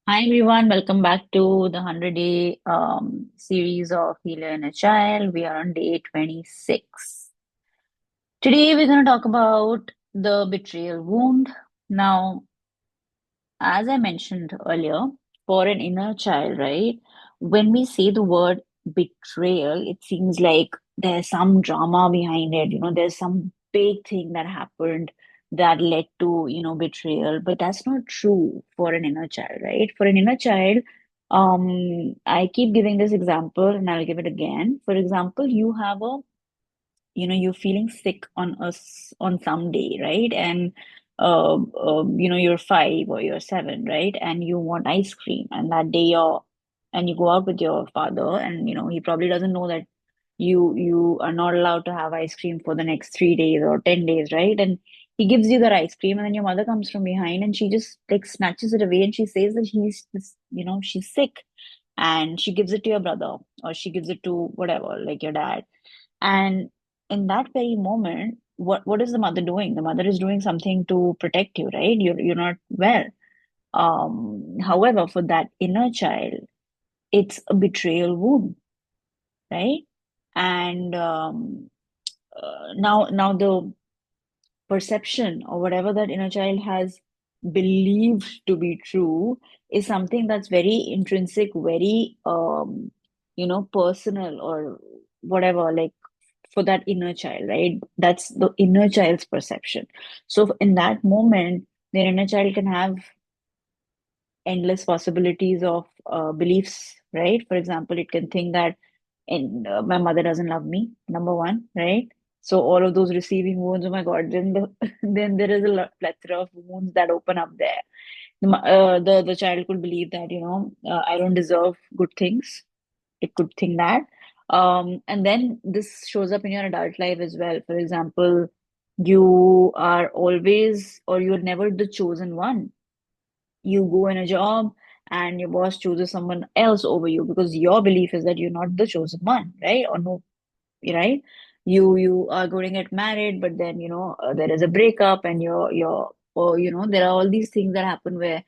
Hi everyone, welcome back to the 100-day series of Healer and a Child. We are on day 26. Today we're going to talk about the betrayal wound. Now, as I mentioned earlier, for an inner child, right? When we say the word betrayal, it seems like there's some drama behind it. There's some big thing that happened that led to, betrayal. But that's not true for an inner child, right? For an inner child, I keep giving this example and I'll give it again. For example, you're feeling sick on some day, right? And you're 5 or you're 7, right? And you want ice cream, and that day you go out with your father, and he probably doesn't know that you are not allowed to have ice cream for the next 3 days or 10 days, right? And he gives you that ice cream, and then your mother comes from behind and she just like snatches it away and she says that she's sick, and she gives it to your brother, or she gives it to whatever, like your dad. And in that very moment, what is the mother doing? The mother is doing something to protect you, right? You're not well. However, for that inner child, it's a betrayal wound, right? And now the perception or whatever that inner child has believed to be true is something that's very intrinsic, very personal or whatever, like for that inner child, right? That's the inner child's perception. So in that moment, their inner child can have endless possibilities of beliefs, right? For example, it can think that my mother doesn't love me, number one, right? So all of those receiving wounds, oh my God, then there is a plethora of wounds that open up there. The child could believe that, I don't deserve good things. It could think that. And then this shows up in your adult life as well. For example, you are always, or you're never the chosen one. You go in a job and your boss chooses someone else over you because your belief is that you're not the chosen one, right? Or no, right? You are going to get married, but then there is a breakup, and or there are all these things that happen where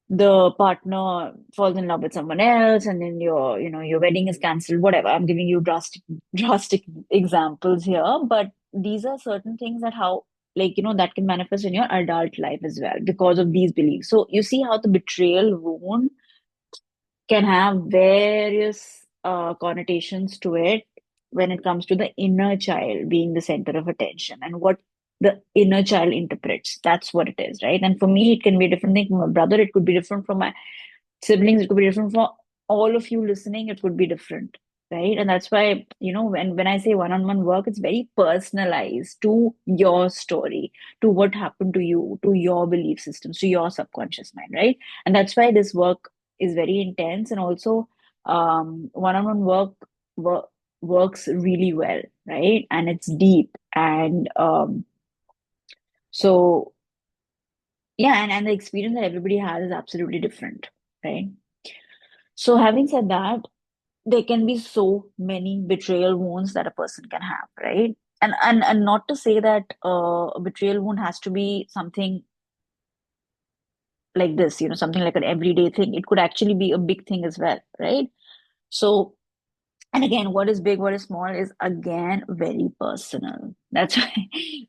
the partner falls in love with someone else, and then your wedding is cancelled, whatever. I'm giving you drastic examples here, but these are certain things that how, like, that can manifest in your adult life as well because of these beliefs. So you see how the betrayal wound can have various connotations to it when it comes to the inner child being the center of attention and what the inner child interprets. That's what it is, right? And for me, it can be a different thing from my brother. It could be different from my siblings. It could be different for all of you listening. It would be different, right? And that's why, when I say one-on-one work, it's very personalized to your story, to what happened to you, to your belief systems, to your subconscious mind, right? And that's why this work is very intense, and also one-on-one work works really well, right? And it's deep, and so yeah, and the experience that everybody has is absolutely different, right? So having said that, there can be so many betrayal wounds that a person can have, right? And not to say that a betrayal wound has to be something like this, something like an everyday thing. It could actually be a big thing as well, right? So, and again, what is big, what is small is again very personal. That's why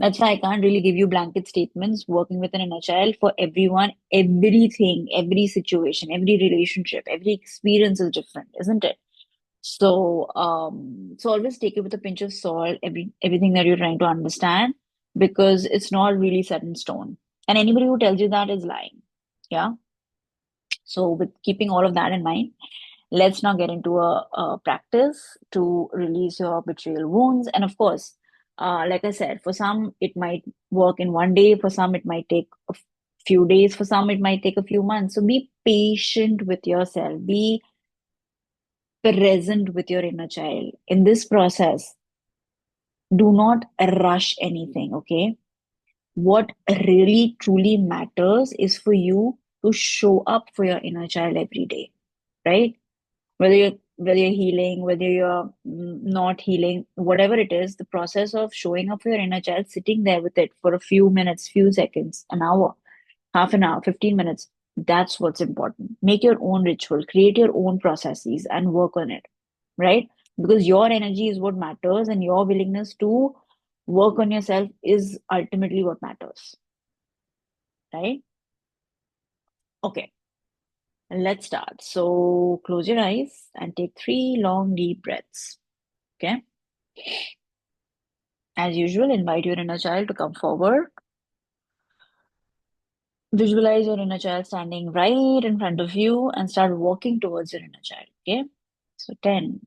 that's why I can't really give you blanket statements. Working with an inner child, for everyone, everything, every situation, every relationship, every experience is different, isn't it? So always take it with a pinch of salt, everything that you're trying to understand, because it's not really set in stone. And anybody who tells you that is lying. Yeah. So with keeping all of that in mind, let's now get into a practice to release your betrayal wounds. And of course, like I said, for some it might work in one day, for some it might take a few days, for some it might take a few months. So be patient with yourself. Be present with your inner child. In this process, do not rush anything, okay? What really truly matters is for you to show up for your inner child every day, right? Whether you're healing, whether you're not healing, whatever it is, the process of showing up for your inner child, sitting there with it for a few minutes, few seconds, an hour, half an hour, 15 minutes, That's what's important. Make your own ritual, create your own processes, and work on it, right? Because your energy is what matters, and your willingness to work on yourself is ultimately what matters, right? Okay, let's start. So close your eyes and take three long, deep breaths. Okay. As usual, invite your inner child to come forward. Visualize your inner child standing right in front of you and start walking towards your inner child. Okay. So 10,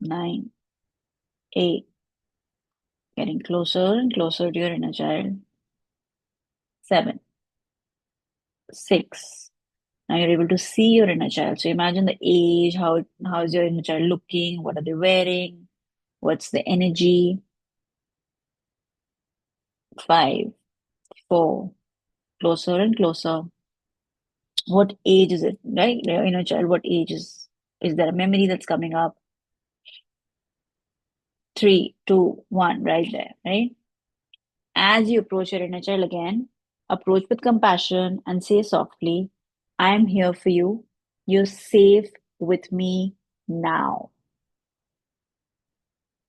9, 8, getting closer and closer to your inner child. 7, 6. Now you're able to see your inner child. So imagine the age, how is your inner child looking, what are they wearing, what's the energy. 5, 4, closer and closer. What age is it, right? Your inner child, what age is there a memory that's coming up? 3, 2, 1, right there, right? As you approach your inner child again, approach with compassion and say softly, I am here for you. You're safe with me now.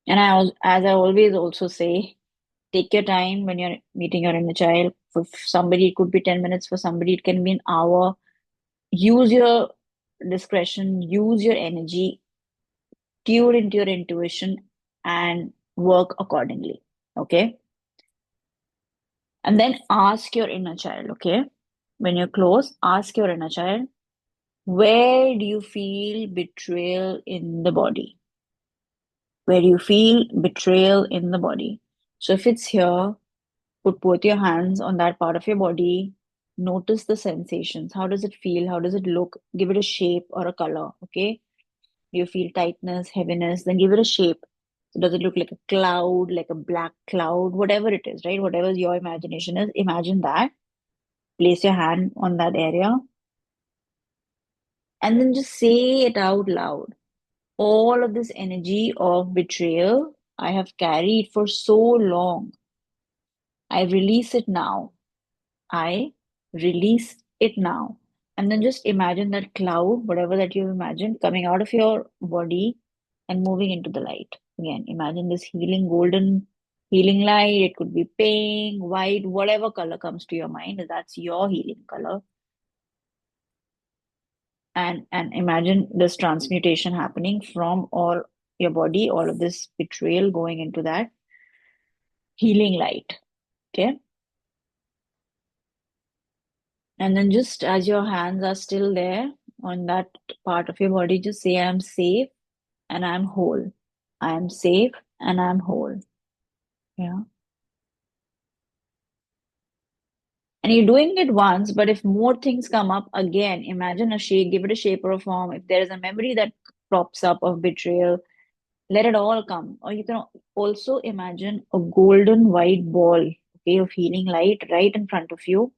And as I always also say, take your time when you're meeting your inner child. For somebody, it could be 10 minutes. For somebody, it can be an hour. Use your discretion, use your energy, tune into your intuition, and work accordingly. Okay. And then ask your inner child, okay? When you're close, ask your inner child, where do you feel betrayal in the body? Where do you feel betrayal in the body? So if it's here, put both your hands on that part of your body. Notice the sensations. How does it feel? How does it look? Give it a shape or a color, okay? Do you feel tightness, heaviness? Then give it a shape. So does it look like a cloud, like a black cloud, whatever it is, right? Whatever your imagination is, imagine that. Place your hand on that area and then just say it out loud. All of this energy of betrayal I have carried for so long, I release it now. I release it now. And then just imagine that cloud, whatever that you imagined, coming out of your body and moving into the light. Again, imagine this healing golden healing light. It could be pink, white, whatever color comes to your mind. That's your healing color. And imagine this transmutation happening from all your body, all of this betrayal going into that healing light. Okay. And then just as your hands are still there on that part of your body, just say, I'm safe and I'm whole. I am safe and I'm whole. Yeah. And you're doing it once, but if more things come up again, imagine a shape, give it a shape or a form. If there is a memory that crops up of betrayal, let it all come. Or you can also imagine a golden white ball, okay, of healing light right in front of you.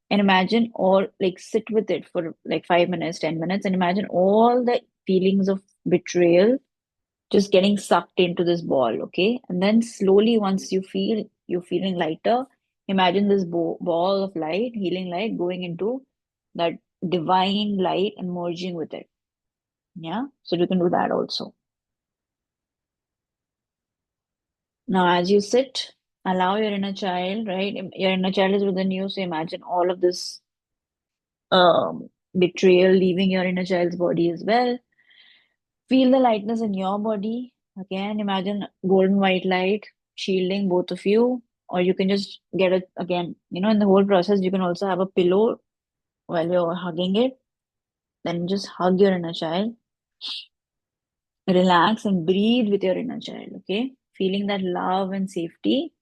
And imagine, or like sit with it for like 5 minutes, 10 minutes, and imagine all the feelings of betrayal just getting sucked into this ball, okay? And then slowly, once you feel you're feeling lighter, imagine this ball of light, healing light, going into that divine light and merging with it. Yeah. So you can do that also. Now, as you sit, allow your inner child, right? Your inner child is within you. So imagine all of this betrayal leaving your inner child's body as well. Feel the lightness in your body. Again, imagine golden white light shielding both of you. Or you can just get it again. In the whole process, you can also have a pillow while you're hugging it. Then just hug your inner child. Relax and breathe with your inner child, okay? Feeling that love and safety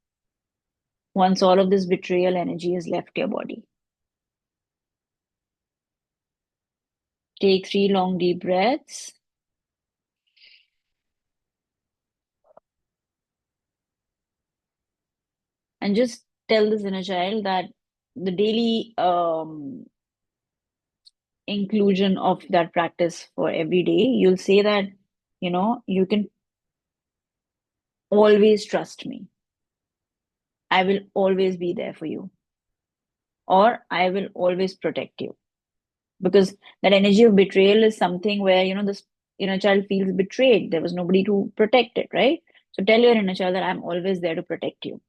once all of this betrayal energy has left your body. Take three long deep breaths and just tell this inner child that the daily inclusion of that practice for every day, you'll say that, you can always trust me. I will always be there for you, or I will always protect you. because that energy of betrayal is something where, this inner child feels betrayed. There was nobody to protect it, right? So tell your inner child that I'm always there to protect you.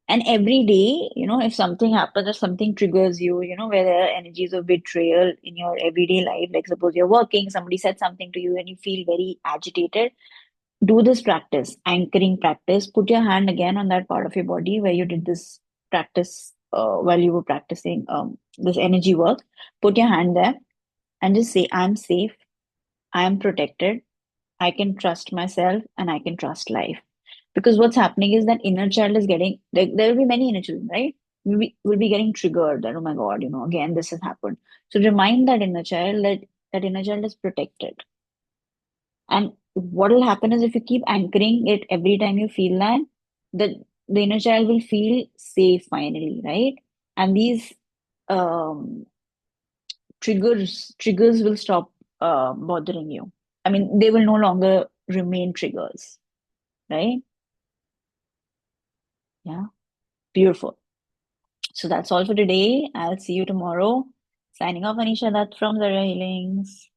And every day, if something happens or something triggers you, where there are energies of betrayal in your everyday life, like suppose you're working, somebody said something to you and you feel very agitated, do this practice, anchoring practice. Put your hand again on that part of your body where you did this practice while you were practicing this energy work. Put your hand there and just say, I'm safe, I'm protected, I can trust myself, and I can trust life. Because what's happening is that inner child is getting, there will be many inner children, right? Will be getting triggered that, oh my God, again, this has happened. So remind that inner child that that inner child is protected. And what will happen is if you keep anchoring it every time you feel that, the inner child will feel safe finally, right? And these um, triggers will stop bothering you. I mean, they will no longer remain triggers, right? Yeah, beautiful. So that's all for today. I'll see you tomorrow. Signing off, Anisha. That's from Zara Healings.